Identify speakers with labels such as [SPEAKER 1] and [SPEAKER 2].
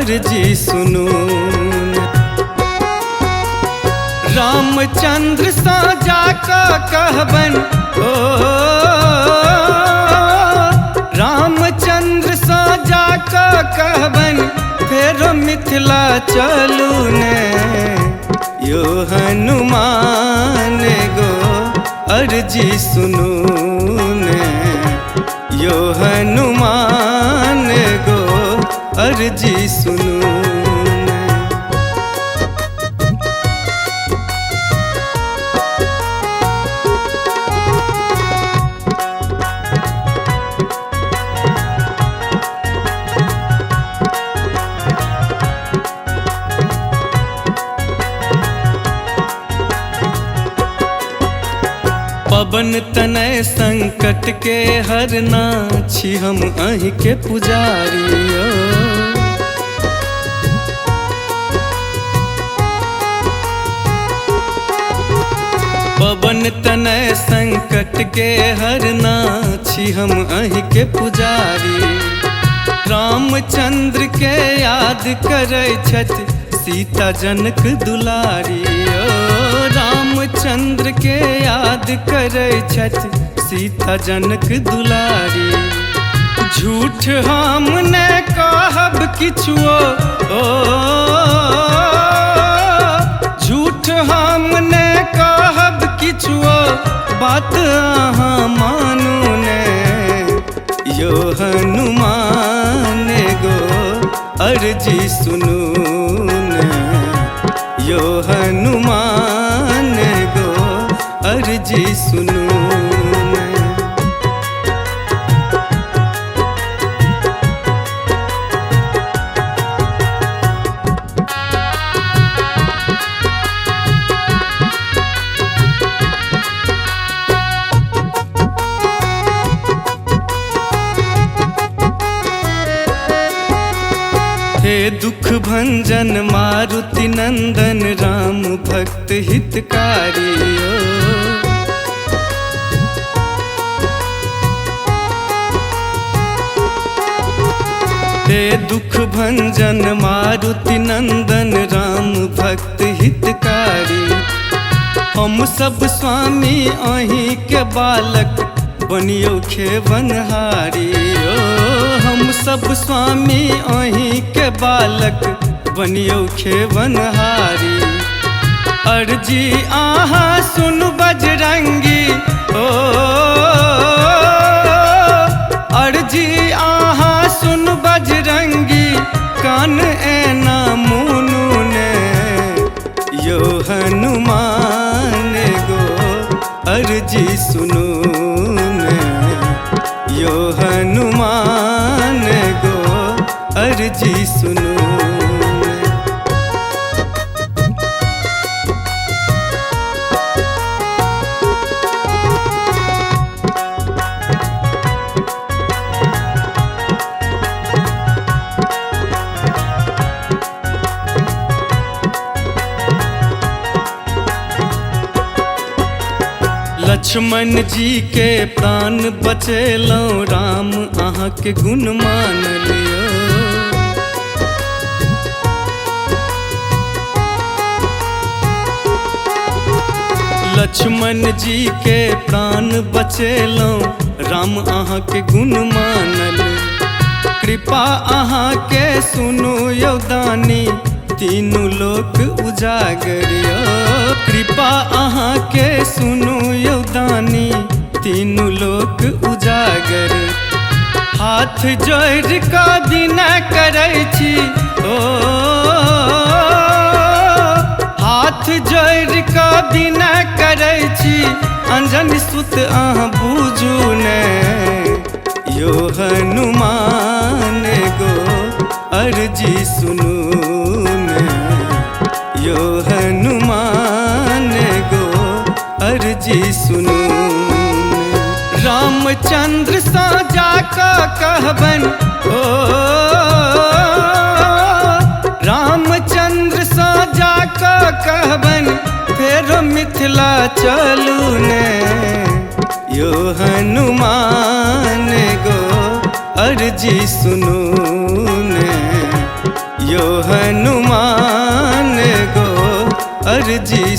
[SPEAKER 1] अर्जी सुनू। रामचंद्र साजा का कहबन ओ रामचंद्र साजा का कहबन फेरो मिथिला चलू ने यो हनुमान गो अर्जी सुनू ने यो हनुमान गो अर्जी सुनू ने। पवन तनय संकट के हरना छी हम अहि के पुजारी ओ। पवन तनय संकट के हरना छी हम अहि के पुजारी। रामचंद्र के याद करे छथि सीता जनक दुलारी ओ। रामचंद्र के याद करे छथि सीता जनक दुलारी। झूठ हम ने कहब किछुओ ओ झूठ हम ने कहब किछुओ बात अहाँ मानू ने यो हनुमान गो अर्जी सुनू ने यो हनुमान गो अर्जी सुनू ने। हे दुख भंजन मारुति नंदन राम भक्त हितकारी ओ। हे दुख भंजन मारुति नंदन राम भक्त हितकारी। हम सब स्वामी अहीं के बालक बनियो खेवनहारी ओ। हम सब स्वामी अहीं के बालक बनियो खेवनहारी। अर्जी आहाँ सुन बजरंगी ओ अर्जी आहाँ सुन बजरंगी कान ऐना मुनु ने यो हनुमान गो अर्जी सुनू ने यो हनुमान गो अर्जी सुनू ने। लक्ष्मण जी के प्राण बचेलौं राम अहाँ के गुण मान लियो। लक्ष्मण जी के प्राण बचेलौं राम अहाँ के गुण मानल। कृपा अहाँ के सुनू यौ दानी तीनू लोक उजागर यो। कृपा अहाँ के सुनू यौ दानी तीनू लोक उजागर। हाथ जोड़ का बिना करै छी ओ हाथ जोड़ का बिना करै छी अंजनी सुत अहाँ बूझू ने यो हनुमान गो अर्जी सुनू ने यो हनुमान गो अर्जी सुनू ने। रामचंद्र साजा का कहबन ओ रामचंद्र साजा का कहबन फेरो मिथिला चलू ने यो हनुमान गो अर्जी सुनू ने यो हनुमान गो अर्जी